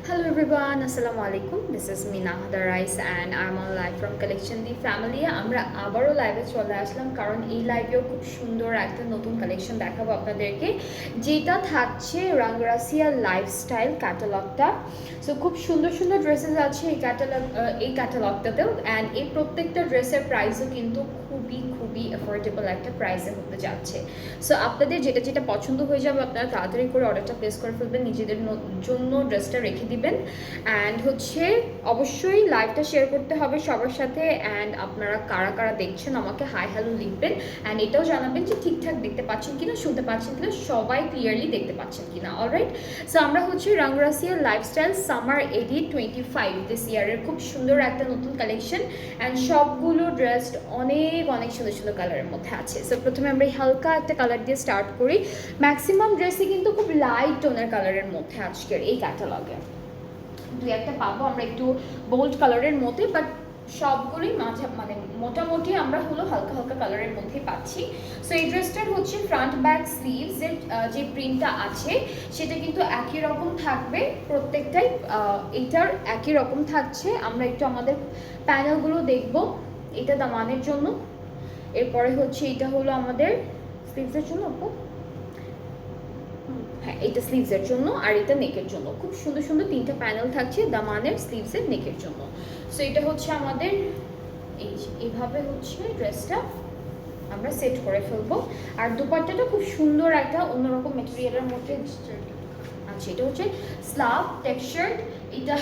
Hello everyone, Assalamu alaikum. This is Mina the Rice and I'm on live from Collection the Family. আমরা আবারও লাইভে চলে আসলাম কারণ এই লাইভেও খুব সুন্দর একটা নতুন কালেকশন দেখাবো আপনাদেরকে, যেটা থাকছে রাঙ্গরাসিয়া লাইফস্টাইল ক্যাটালগটা। সো খুব সুন্দর সুন্দর ড্রেসেস আছে এই ক্যাটালগটাতেও, অ্যান্ড এই প্রত্যেকটা ড্রেসের প্রাইসও কিন্তু খুবই খুবই অ্যাফোর্ডেবল একটা প্রাইসে হতে যাচ্ছে। সো আপনাদের যেটা যেটা পছন্দ হয়ে যাবে আপনারা তাড়াতাড়ি করে অর্ডারটা প্লেস করে ফেলবেন, নিজেদের জন্য ড্রেসটা রেখে দিবেন। অ্যান্ড হচ্ছে অবশ্যই লাইভটা শেয়ার করতে হবে সবার সাথে, অ্যান্ড আপনারা কারা কারা দেখছেন আমাকে হাই হ্যালো লিখবেন, অ্যান্ড এটাও জানাবেন যে ঠিকঠাক দেখতে পাচ্ছেন কিনা, শুনতে পাচ্ছেন কিনা, সবাই ক্লিয়ারলি দেখতে পাচ্ছেন কিনা। অলরাইট, সো আমরা হচ্ছে রাঙ্গরাসিয়া লাইফস্টাইল সামার এডিট 25 দিস ইয়ারের খুব সুন্দর একটা নতুন কালেকশন, অ্যান্ড সবগুলো ড্রেস অনেক অনেক সুন্দর সুন্দর কালারের মধ্যে আছে। সো প্রথমে আমরা এই হালকা একটা কালার দিয়ে স্টার্ট করি। ম্যাক্সিমাম ড্রেসই কিন্তু খুব লাইট টোনের কালারের মধ্যে আজকের এই ক্যাটালগে দুই একটা পাবো আমরা একটু বোল্ড কালারের মধ্যে, বাট সবগুলোই মানে মোটামুটি আমরা হলো হালকা হালকা কালারের মধ্যেই পাচ্ছি। সো এই ড্রেসটার হচ্ছে ফ্রন্ট ব্যাক স্লিভসের যে প্রিন্টটা আছে সেটা কিন্তু একই রকম থাকবে প্রত্যেকটাই, এইটার একই রকম থাকছে। আমরা একটু আমাদের প্যানেলগুলো দেখব। এটা দামানের জন্য, এরপরে হচ্ছে এটা হলো আমাদের স্লিভসের জন্য আপু, হ্যাঁ এটা স্লিভসের জন্য, আর এটা নেকের জন্য। খুব সুন্দর সুন্দর তিনটা প্যানেল থাকছে দামানের, স্লিভসের, নেকের জন্য। সো এটা হচ্ছে আমাদের এইভাবে হচ্ছে ড্রেসটা আমরা সেট করে ফেলবো। আর দুপাট্টাটা খুব সুন্দর একটা অন্যরকম মেটেরিয়ালের মধ্যে। আচ্ছা, এটা হচ্ছে স্লাব টেক্সচার্ড, এটা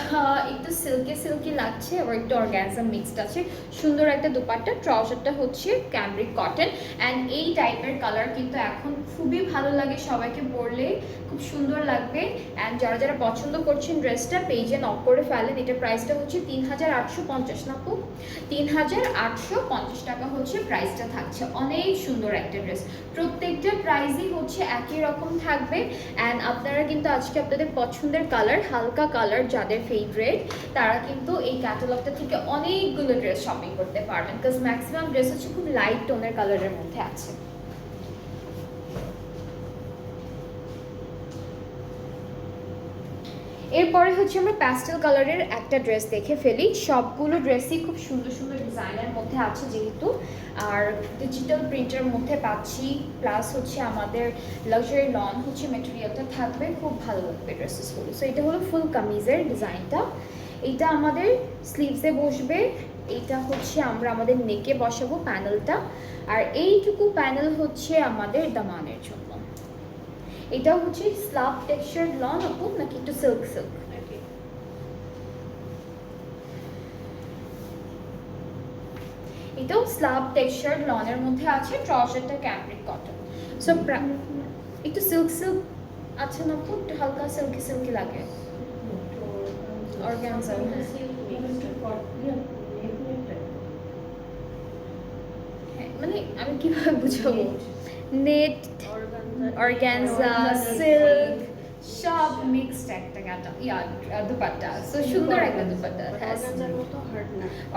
একটু সিল্কি সিল্কি লাগছে, আবার একটু অর্গানজা মিক্সড আছে। সুন্দর একটা দুপাট্টা, ট্রাউজারটা হচ্ছে ক্যামব্রিক কটন, অ্যান্ড এই টাইপের কালার কিন্তু এখন খুবই ভালো লাগে, সবাইকে পরলে খুব সুন্দর লাগবে। অ্যান্ড যারা যারা পছন্দ করছেন ড্রেসটা পেজে নক করে ফেলেন। এটার প্রাইসটা হচ্ছে ৩,৮৫০ না আপু, ৩,৮৫০ টাকা হচ্ছে প্রাইসটা থাকছে। অনেক সুন্দর একটা ড্রেস, প্রত্যেকটা প্রাইসই হচ্ছে একই রকম থাকবে। অ্যান্ড আপনারা কিন্তু আজকে আপনাদের পছন্দের কালার, হালকা কালার যাদের ফেভারিট, তারা কিন্তু এই ক্যাটালগটা থেকে অনেকগুলো ড্রেস শপিং করতে পারবেন, বিকজ ম্যাক্সিমাম ড্রেস হচ্ছে খুব লাইট টোনের কালারের মধ্যে আছে। এরপরে হচ্ছে আমরা প্যাস্টেল কালারের একটা ড্রেস দেখে ফেলি। সবগুলো ড্রেসই খুব সুন্দর সুন্দর ডিজাইনের মধ্যে আছে যেহেতু, আর ডিজিটাল প্রিন্টের মধ্যে পাচ্ছি, প্লাস হচ্ছে আমাদের লাক্সারি লন হচ্ছে মেটেরিয়ালটা থাকবে, খুব ভালো লাগবে ড্রেসেসগুলো। সো এটা হলো ফুল কামিজের ডিজাইনটা, এইটা আমাদের স্লিভসে বসবে, এইটা হচ্ছে আমরা আমাদের নেকে বসাবো প্যানেলটা, আর এইটুকু প্যানেল হচ্ছে আমাদের দামানের জন্য। এটাও হচ্ছে স্লাব টেক্সচার লন আপু, নাকি একটু সিল্ক সিল্ক? এটাও স্লাব টেক্সচার লনের মধ্যে আছে, ট্রাউজারটা ক্যামব্রিক কটন। সো একটু সিল্ক সিল্ক আছে না আপু, একটু হালকা সিল্কি সিল্কি লাগে অর্গানজা। হ্যাঁ মানে আমি কিভাবে বুঝাবো, নেট, অর্গানজা, সিল্ক সব মিক্সড একটা গাটা দুপাট্টা। সো সুন্দর একটা দুপাট্টা,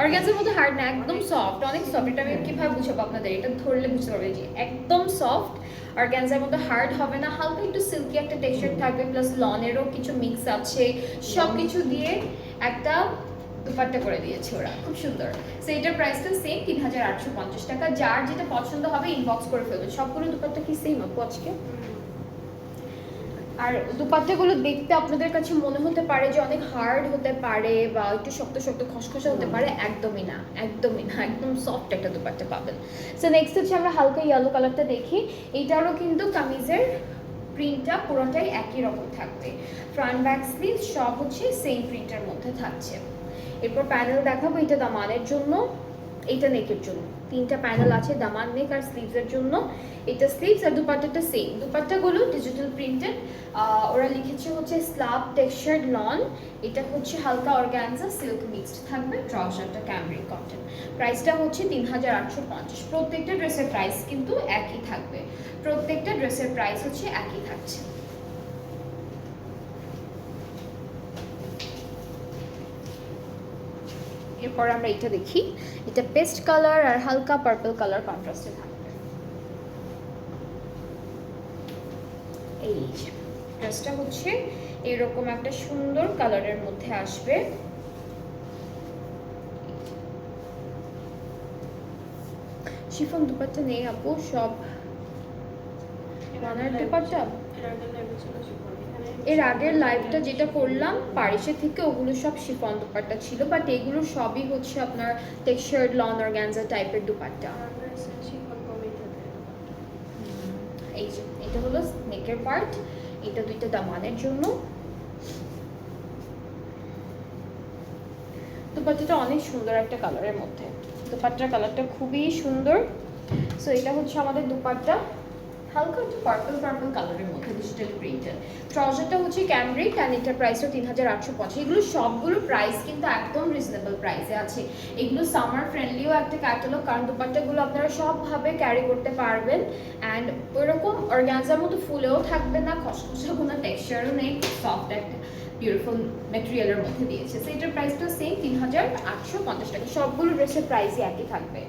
অর্গানজার মতো হার্ড না, একদম সফট, অনেক সফট। এটা আমি কিভাবে বুঝাবো আপনাদের, এটা ধরলে বুঝতে পারবে যে একদম সফট, অর্গানজার মতো হার্ড হবে না, হালকা একটু সিল্কি একটা টেক্সচার থাকবে, প্লাস লনেরও কিছু মিক্স আছে, সব কিছু দিয়ে একটা দুপাট্টা করে দিয়েছে ওরা, খুব সুন্দর। সো এটার প্রাইসটা সেম ৩,৮৫০ টাকা। যার যেটা পছন্দ হবে ইনবক্স করে ফেলবেন। সবগুলো দুপাট্টা কি সেম আপু আজকে? আর দুপাট্টাগুলো দেখতে আপনাদের কাছে মনে হতে পারে যে অনেক হার্ড হতে পারে বা একটু শক্ত শক্ত খসখসে হতে পারে, একদমই না, একদমই না, একদম সফট একটা দুপাট্টা পাবেন। সো নেক্সট হচ্ছে আমরা হালকা ইয়েলো কালারটা দেখি। এইটারও কিন্তু কামিজের প্রিন্টটা পুরোটাই একই রকম থাকবে, ফ্রন্ট ব্যাক স্লিভ সব হচ্ছে সেম প্রিন্টের মধ্যে থাকছে। এরপর প্যানেল দেখাবো, এটা দামানের জন্য, এইটা নেকের জন্য। তিনটা প্যানেল আছে, দামান, নেক আর স্লিভসের জন্য। এটা স্লিভস, আর দুপাট্টাটা সেম। দুপাট্টাগুলো ডিজিটাল প্রিন্টেড, ওরা লিখেছে হচ্ছে স্লাব টেক্সচার্ড লন। এটা হচ্ছে হালকা অর্গানজা সিল্ক মিক্সড থাকবে, ট্রাউজারটা ক্যামব্রিক কটন। প্রাইসটা হচ্ছে ৩,৮৫০। প্রত্যেকটা ড্রেসের প্রাইস কিন্তু একই থাকবে, প্রত্যেকটা ড্রেসের প্রাইস হচ্ছে একই থাকছে। এরপর আমরা এটা দেখি, এটা পেস্ট কালার আর হালকা পার্পল কালার কন্ট্রাস্টে থাকবে। এই ড্রেসটা হচ্ছে এরকম একটা সুন্দর কালারের মধ্যে আসবে। শিফন দুপাট্টা নেই আপু, সব ওয়ানার দুপাট্টা। এর আগের লাইভটা যেটা করলাম প্যারিসের থেকে, ওগুলো সব শিফন দুপাট্টা ছিল, বাট এগুলো সবই হচ্ছে আপনার টেক্সচার্ড লন অর্গানজা টাইপের দুপাট্টা। এই যে এটা হলো নেকের পার্ট, এটা দুইটা দামানের জন্য। দুপাট্টাটা অনেক সুন্দর একটা কালারের মধ্যে, দুপাট্টার কালারটা খুবই সুন্দর। সো এটা হচ্ছে আমাদের দুপাট্টা, হালকা একটু পার্পল পার্পল কালারের মধ্যে ডিজিটাল প্রিন্টের। ট্রাউজারটা হচ্ছে ক্যামব্রিক অ্যান্ড এটার প্রাইসও 3850। এগুলো সবগুলো প্রাইস কিন্তু একদম রিজনেবল প্রাইসে আছে। এগুলো সামার ফ্রেন্ডলিও একটা ক্যাটালগ, কারণ দুপাট্টাগুলো আপনারা সবভাবে ক্যারি করতে পারবেন। অ্যান্ড ওইরকম অর্গানজার মতো ফুলেও থাকবে না, খসখসে কোনো টেক্সচারও নেই, সফট একটা বিউটিফুল ম্যাটেরিয়ালের মধ্যে দিয়েছে। সো এটার প্রাইসটা সেম 3850 টাকা। সবগুলো ড্রেসের প্রাইসই একই থাকবে,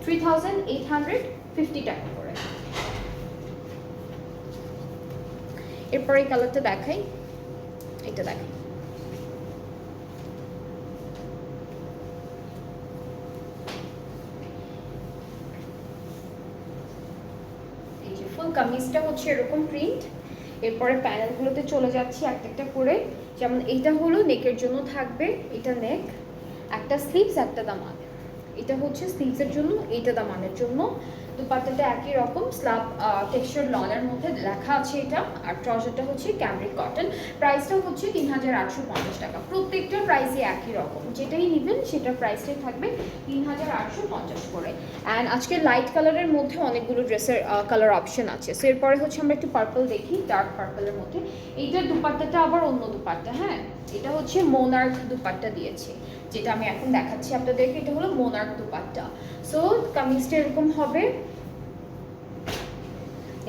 3850 টাকা করে। এরপর এই কালারটা দেখাই, এটা দেখাই। এই যে ফুল কামিজটা হচ্ছে এরকম প্রিন্ট। এরপরে প্যানেলগুলোতে চলে যাচ্ছি একটা একটা করে। যেমন এইটা হলো নেকের জন্য থাকবে, এটা নেক, একটা স্লিভস একটা দামান। এটা হচ্ছে স্লিভসের জন্য, এইটা দামানের জন্য। দুপাট্টাটা একই রকম স্ল্যাব টেক্সচার লনের মধ্যে লেখা আছে এটা। আর ট্রাউজারটা হচ্ছে ক্যামব্রিক কটন, প্রাইসটা হচ্ছে 3850 টাকা। প্রত্যেকটার প্রাইসই একই রকম, যেটাই নেবেন সেটার প্রাইসটাই থাকবে 3850 করে। অ্যান্ড আজকে লাইট কালারের মধ্যে অনেকগুলো ড্রেসের কালার অপশন আছে। সো এরপরে হচ্ছে আমরা একটু পার্পল দেখি, ডার্ক পার্পলের মধ্যে। এইটার দুপাট্টাটা আবার অন্য দুপাট্টা, হ্যাঁ, এটা হচ্ছে মোনার্ক দুপাট্টা দিয়েছে, যেটা আমি এখন দেখাচ্ছি আপনাদেরকে। এটা হলো মোনার্ক দুপাট্টা। সো কামিজটা এরকম হবে,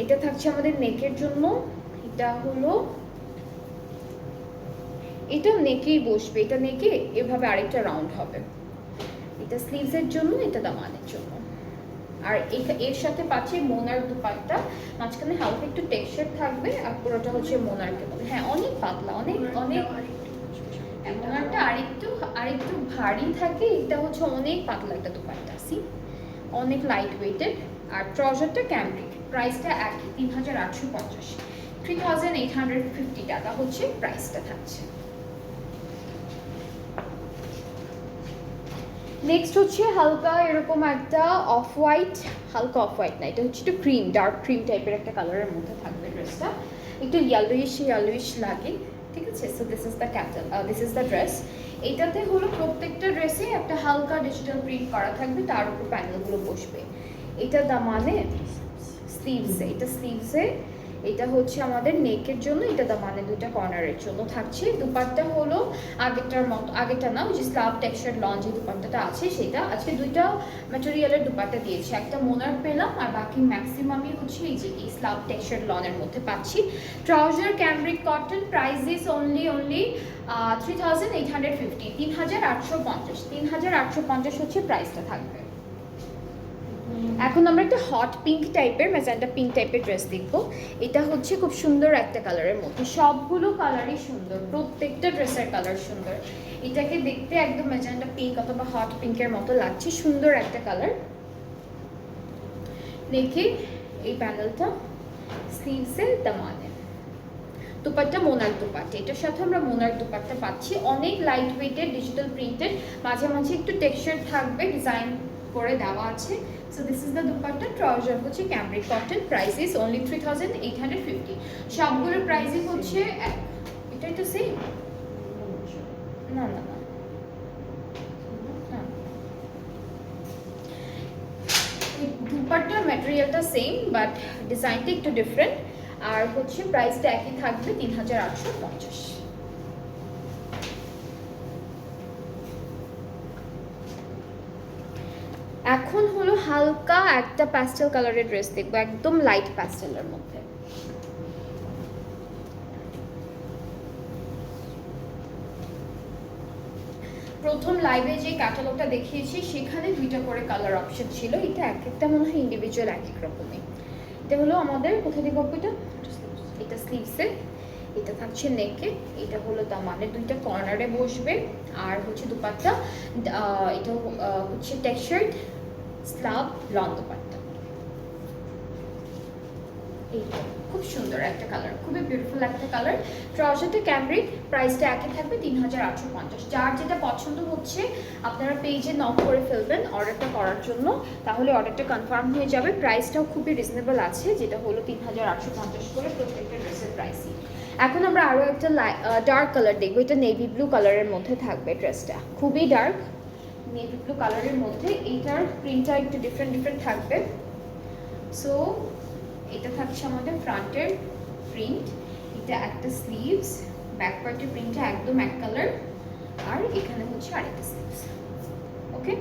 এটা থাকছে আমাদের নেকের জন্য। এটা হলো, এটা নেকেই বসবে, এটা নেকে এভাবে আরেকটা রাউন্ড হবে। এটা স্লিভসের জন্য, এটা দামানের জন্য। আর এর সাথে পাচ্ছি মোনার্ক দুপাট্টা, মাঝখানে হালকা একটু টেক্সচার থাকবে, আর পুরোটা হচ্ছে মোনার্কের মধ্যে। হ্যাঁ, অনেক পাতলা, অনেক অনেক মোনার্কটা আরেকটু ভারী থাকে, এটা হচ্ছে অনেক পাতলা একটা দুপাট্টা, সি অনেক লাইট ওয়েটেড। আর ট্রাউজারটা ক্যামব্রিক, প্রাইসটা একই 3850, 3850 টাকা হচ্ছে প্রাইসটা থাকছে। নেক্সট হচ্ছে হালকা এরকম একটা অফ হোয়াইট, হালকা অফ হোয়াইট না, এটা হচ্ছে একটু ক্রিম, ডার্ক ক্রিম টাইপের একটা কালারের মধ্যে থাকবে ড্রেসটা। একটু ইয়েলোইশ লাগে, ঠিক আছে। So this is the ক্যাটাল, this is the dress. এইটাতে হলো প্রত্যেকটা ড্রেসে একটা হালকা ডিজিটাল প্রিন্ট করা থাকবে, তার উপর প্যানেলগুলো বসবে। এটা দামানে স্লিভসে, এটা স্লিভসে, এটা হচ্ছে আমাদের নেকের জন্য, এটা দামানে দুইটা কর্নারের জন্য থাকছে। দুপাট্টা হলো আগেরটার মতো, আগেরটা না, ওই যে স্ল্যাব টেক্সচার লন যে দুপাট্টাটা আছে সেটা। আজকে দুইটা ম্যাটেরিয়ালের দুপাট্টা দিয়েছি, একটা মোনার পেলাম আর বাকি ম্যাক্সিমামই হচ্ছে এই যে এই স্ল্যাব টেক্সচার লনের মধ্যে পাচ্ছি। Trouser cambric cotton, price is only 3850, 3850 হচ্ছে প্রাইসটা থাকবে। এখন আমরা একটা হট পিঙ্ক টাইপের, ম্যাজেন্টা পিঙ্ক টাইপের ড্রেস দেখবো। এটা হচ্ছে খুব সুন্দর একটা কালারের মধ্যে, সবগুলো কালারই সুন্দর, প্রত্যেকটা ড্রেসের কালার সুন্দর। এটাকে দেখতে একদম ম্যাজেন্টা পিঙ্ক অথবা হট পিঙ্কের মতো লাগছে, সুন্দর একটা কালার। দেখি এই প্যানেলটা, স্লিভসে দামানে, দুপাট্টা মোনার্ক দুপাট্টা, এটার সাথে আমরা মোনার্ক দুপাট্টা পাচ্ছি। অনেক লাইট ওয়েটেড, ডিজিটাল প্রিন্টেড, মাঝে মাঝে একটু টেক্সচার থাকবে, ডিজাইন করে দেওয়া আছে। So this is the dupatta. Trouser হচ্ছে cambric cotton, price is only 3850। সবগুলোর প্রাইসই হচ্ছে এক। এটা তো সেম না না না, দুপাট্টার ম্যাটেরিয়ালটা সেম, বাট ডিজাইনটা একটু ডিফারেন্ট। আর হচ্ছে প্রাইসটা একই থাকবে 3850। এখন হলো হালকা একটা প্যাস্টেল কালারের ড্রেস দেখবো, একদম লাইট প্যাস্টেলের মধ্যে। প্রথম লাইভে যে ক্যাটালগটা দেখিয়েছি সেখানে দুইটা করে কালার অপশন ছিল, এটা এক একটা মনে হয় ইন্ডিভিজুয়াল এক এক রকমই। এটা হলো আমাদের কোথায় দিব এটা, এটা স্লিভসে। এটা থাকছে নেকে, এটা হলো দামানের দুইটা কর্নারে বসবে। আর হচ্ছে দুপাট্টা, এটা হচ্ছে টেক্সচার্ড স্লাব লং দুপাট্টা। এইটা খুব সুন্দর একটা কালার, খুবই বিউটিফুল একটা কালার। ট্রাউজারটা ক্যামব্রিক, প্রাইসটা একই থাকবে 3850। যার যেটা পছন্দ হচ্ছে আপনারা পেজে নক করে ফেলবেন অর্ডারটা করার জন্য, তাহলে অর্ডারটা কনফার্ম হয়ে যাবে। প্রাইসটাও খুবই রিজনেবল আছে, যেটা হলো 3850 করে প্রত্যেকটা ড্রেসের প্রাইসই। এখন আমরা আরও একটা ডার্ক কালার দেখবো, এটা নেভি ব্লু কালারের মধ্যে থাকবে ড্রেসটা, খুবই ডার্ক নেভি ব্লু কালারের মধ্যে। এইটার প্রিন্টটা একটু ডিফারেন্ট থাকবে। সো এটা থাকছে আমাদের ফ্রন্টের প্রিন্ট, এটা একটা স্লিভস, ব্যাক পার্টের প্রিন্টটা একদম এক কালার, আর এখানে হচ্ছে আরেকটা স্লিভস। ওকে,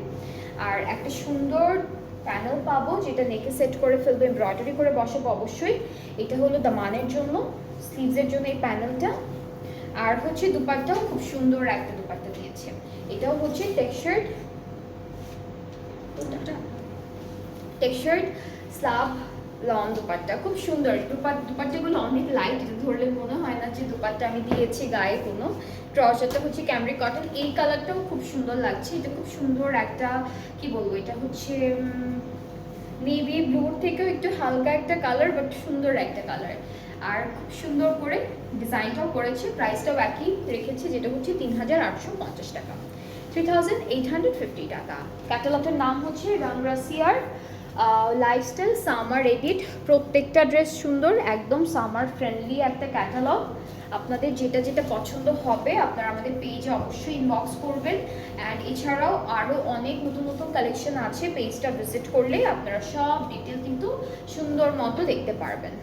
আর একটা সুন্দর প্যানেল পাবো যেটা নেকে সেট করে ফেলবে, এমব্রয়ডারি করে বসাবো অবশ্যই। এটা হলো দামানের জন্য, স্লিভসের জন্য এই প্যানেলটা। আর হচ্ছে দুপাট্টাও খুব সুন্দর একটা দুপাট্টা দিয়েছে, এটাও হচ্ছে টেক্সচার্ড স্লাব লং দুপাট্টা, খুব সুন্দর। দুপাট্টাগুলো অনেক লাইট, এটা ধরলে মনে হয় না যে দুপাট্টা আমি দিয়েছি গায়ে কোনো। ট্রাউজারটা হচ্ছে ক্যামব্রিক কটন, এই কালারটাও খুব সুন্দর লাগছে। এটা খুব সুন্দর একটা, কি বলবো, এটা হচ্ছে নেভি ব্লুর থেকেও একটু হালকা একটা কালার, বাট সুন্দর একটা কালার। আর খুব সুন্দর করে ডিজাইনটাও করেছে, প্রাইসটাও একই রেখেছে, যেটা হচ্ছে 3850 টাকা, 3850 টাকা। ক্যাটালগের নাম হচ্ছে রাংরাসিয়ার লাইফস্টাইল সামার এডিট। প্রত্যেকটা ড্রেস সুন্দর, একদম সামার ফ্রেন্ডলি একটা ক্যাটালগ। আপনাদের যেটা যেটা পছন্দ হবে আপনারা আমাদের পেজে অবশ্যই ইনবক্স করবেন। অ্যান্ড এছাড়াও আরও অনেক নতুন নতুন কালেকশন আছে, পেজটা ভিজিট করলে আপনারা সব ডিটেল কিন্তু সুন্দর মতো দেখতে পারবেন।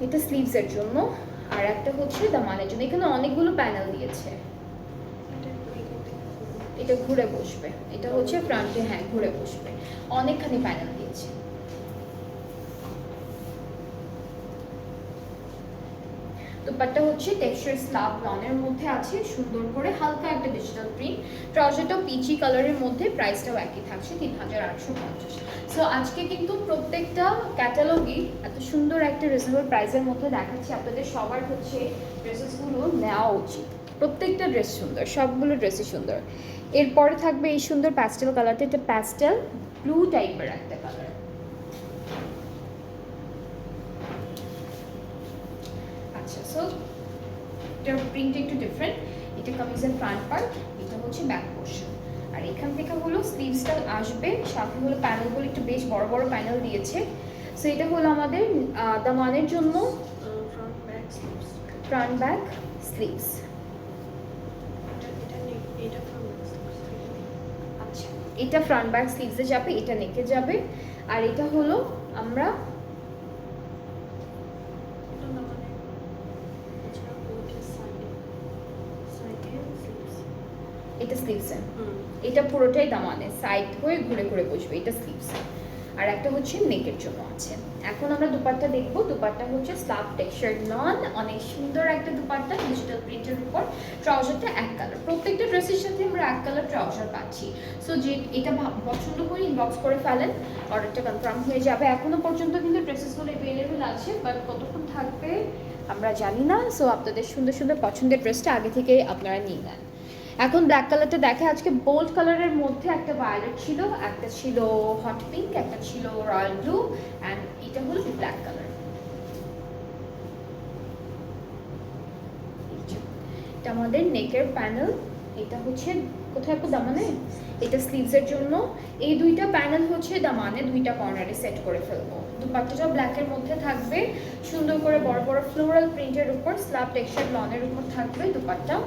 এটা স্লিভসের জন্য, আর একটা হচ্ছে দামানের জন্য। এখানে অনেকগুলো প্যানেল দিয়েছে, এটা ঘুরে বসবে, এটা হচ্ছে ফ্রন্টে, হ্যাঁ ঘুরে বসবে, অনেকখানি প্যানেল দিয়েছে। দুপাট্টা হচ্ছে টেক্সচার স্লাব লনের মধ্যে আছে, সুন্দর করে হালকা একটা ডিজিটাল প্রিন্ট। ট্রাউজারটাও পিচি কালারের মধ্যে, প্রাইসটাও একই থাকছে 3850। সো আজকে কিন্তু প্রত্যেকটা ক্যাটালগই এত সুন্দর একটা রিজনেবল প্রাইসের মধ্যে দেখাচ্ছি আপনাদের। সবার হচ্ছে ড্রেসেসগুলো নেওয়া উচিত, প্রত্যেকটা ড্রেস সুন্দর, সবগুলো ড্রেসই সুন্দর। এরপরে থাকবে এই সুন্দর প্যাস্টেল কালারটা, এটা প্যাস্টেল ব্লু টাইপের একটা কালার। আচ্ছা, সো এটার প্রিন্ট একটু ডিফারেন্ট। এটা কামিজের ফ্রন্ট পার্ট, এটা হচ্ছে ব্যাক পোর্শন। আর এখান থেকে হলো স্লিভসটা আসবে, সাথে হলো প্যানেলগুলো একটু বেশ বড় বড় প্যানেল দিয়েছে। সো এটা হলো আমাদের দামানের জন্য ফ্রন্ট ব্যাক স্লিভস। আচ্ছা, এটা ফ্রন্ট ব্যাক স্লিভসে যাবে, এটা নেকে যাবে। আর এটা হলো আমরা এটা স্লিভসে, এটা পুরোটাই দামানে সাইড হয়ে ঘুরে ঘুরে বসবে, এটা স্লিভসে। আর একটা হচ্ছে নেকের জন্য আছে। এখন আমরা দুপাট্টা দেখবো। দুপাট্টা হচ্ছে স্লাব টেক্সচার নন, অনেক সুন্দর একটা দুপাট্টা ডিজিটাল প্রিন্টের উপর। ট্রাউজারটা এক কালার, প্রত্যেকটা ড্রেসের সাথে আমরা এক কালার ট্রাউজার পাচ্ছি। সো যে এটা পছন্দ করে ইনবক্স করে ফেলেন, অর্ডারটা কনফার্ম হয়ে যাবে। এখনো পর্যন্ত কিন্তু ড্রেসেসগুলো অ্যাভেলেবেল আছে, বাট কতক্ষণ থাকবে আমরা জানি না। সো আপনাদের সুন্দর সুন্দর পছন্দের ড্রেসটা আগে থেকে আপনারা নিয়ে নেন। এখন ব্ল্যাক কালারটা দেখে, আজকে বোল্ড কালারের মধ্যে একটা ভায়োলেট ছিল, একটা ছিল হট পিঙ্ক, একটা ছিল রয়্যাল ব্লু, অ্যান্ড এটা হলো ব্ল্যাক কালার। এটা আমাদের নেকের প্যানেল, এটা হচ্ছে কোথায় আপু দামানে, এটা স্লিভসের জন্য। এই দুইটা প্যানেল হচ্ছে দামানে দুইটা কর্নারে সেট করে ফেলবো। দুপাট্টাটাও ব্ল্যাকের মধ্যে থাকবে, সুন্দর করে বড় বড় ফ্লোরাল প্রিন্টের উপর স্ল্যাব টেক্সচার লনের উপর থাকবে দুপাট্টা।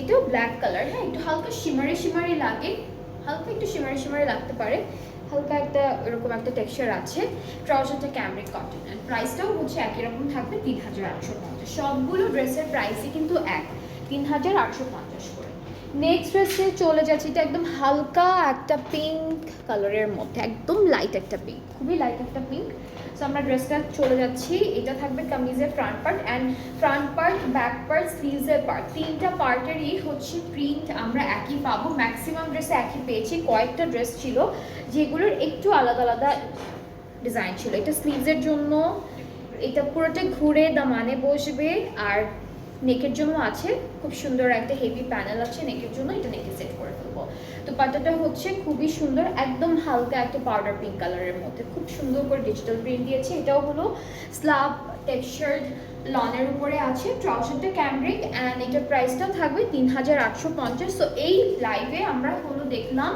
এটাও ব্ল্যাক কালার, হ্যাঁ একটু হালকা শিমারি শিমারি লাগে, হালকা একটু শিমারি শিমারি লাগতে পারে, হালকা একটা এরকম একটা টেক্সচার আছে। ট্রাউজারটা ক্যামব্রিক কটন, অ্যান্ড প্রাইসটাও হচ্ছে একই রকম থাকবে 3850। সবগুলো ড্রেসের প্রাইসই কিন্তু এক, 3850 করে। নেক্সট ড্রেসে চলে যাচ্ছি, এটা একদম হালকা একটা পিঙ্ক কালারের মধ্যে, একদম লাইট একটা পিঙ্ক, খুবই লাইট একটা পিঙ্ক। সো আমরা ড্রেসটা চলে যাচ্ছি। এটা থাকবে কামিজের front part, and front part, back part, স্লিভসের পার্ট, তিনটা পার্টেরই হচ্ছে প্রিন্ট আমরা একই পাবো। ম্যাক্সিমাম ড্রেসে একই পেয়েছি, কয়েকটা ড্রেস ছিল যেগুলোর একটু আলাদা আলাদা ডিজাইন ছিল। এটা স্লিভসের জন্য, এটা পুরোটা ঘুরে দামানে বসবে, আর নেকের জন্য আছে খুব সুন্দর একটা হেভি প্যানেল আছে নেকের জন্য, এটা নেকে সেট করে ফেলবো। তো পাটাটা হচ্ছে খুবই সুন্দর, একদম হালকা একটা পাউডার পিঙ্ক কালারের মধ্যে খুব সুন্দর করে ডিজিটাল প্রিন্ট দিয়েছে। এটাও হলো স্ল্যাব টেক্সচার্ড লনের উপরে আছে, ট্রাউজারটা ক্যামব্রিক, অ্যান্ড এটার প্রাইসটা থাকবে 3850। সো এই লাইভে আমরা হলো দেখলাম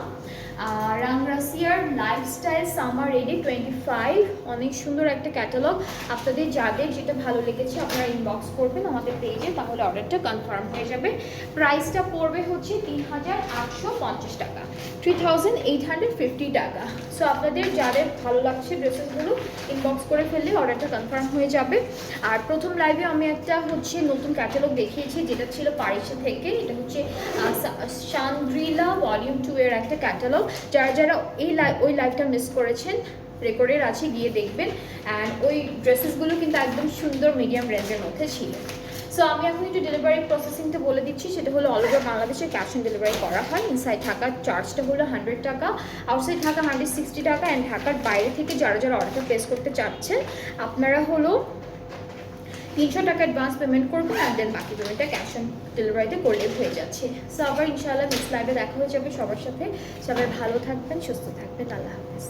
রাংরাসিয়ার লাইফস্টাইল সামার রেডি 25, অনেক সুন্দর একটা ক্যাটালগ। আপনাদের যাদের যেটা ভালো লেগেছে আপনারা ইনবক্স করবেন আমাদের পেজে, তাহলে অর্ডারটা কনফার্ম হয়ে যাবে। প্রাইসটা পড়বে হচ্ছে 3850 টাকা, 3850 টাকা। সো আপনাদের যাদের ভালো লাগছে ড্রেসেসগুলো ইনবক্স করে ফেললে অর্ডারটা কনফার্ম হয়ে যাবে। আর প্রথম লাইভে আমি একটা হচ্ছে নতুন ক্যাটালগ দেখিয়েছি যেটা ছিল পারিসা থেকে, এটা হচ্ছে শানগ্রিলা ভলিউম 2 এর একটা ক্যাটালগ। যারা যারা ওই লাইভটা মিস করেছেন রেকর্ডের আছে, গিয়ে দেখবেন। অ্যান্ড ওই ড্রেসেসগুলো কিন্তু একদম সুন্দর মিডিয়াম রেঞ্জের মধ্যে ছিল। সো আমি এখন একটু ডেলিভারি প্রসেসিংটা বলে দিচ্ছি, সেটা হলো অল ওভার বাংলাদেশে ক্যাশ অন ডেলিভারি করা হয়। ইনসাইড ঢাকার চার্জটা হলো 100 টাকা, আউটসাইড ঢাকা 160 টাকা। অ্যান্ড ঢাকার বাইরে থেকে যারা যারা অর্ডারটা প্লেস করতে চাচ্ছেন আপনারা হলো 300 টাকা অ্যাডভান্স পেমেন্ট করবেন, আর দেন বাকি পেমেন্টটা ক্যাশ অন ডেলিভারিতে করলে হয়ে যাচ্ছে। সো আবার ইনশাআল্লাহ নেক্সট লাইভে দেখা হয়ে যাবে সবার সাথে। সবাই ভালো থাকবেন, সুস্থ থাকবেন, আল্লাহ হাফেজ।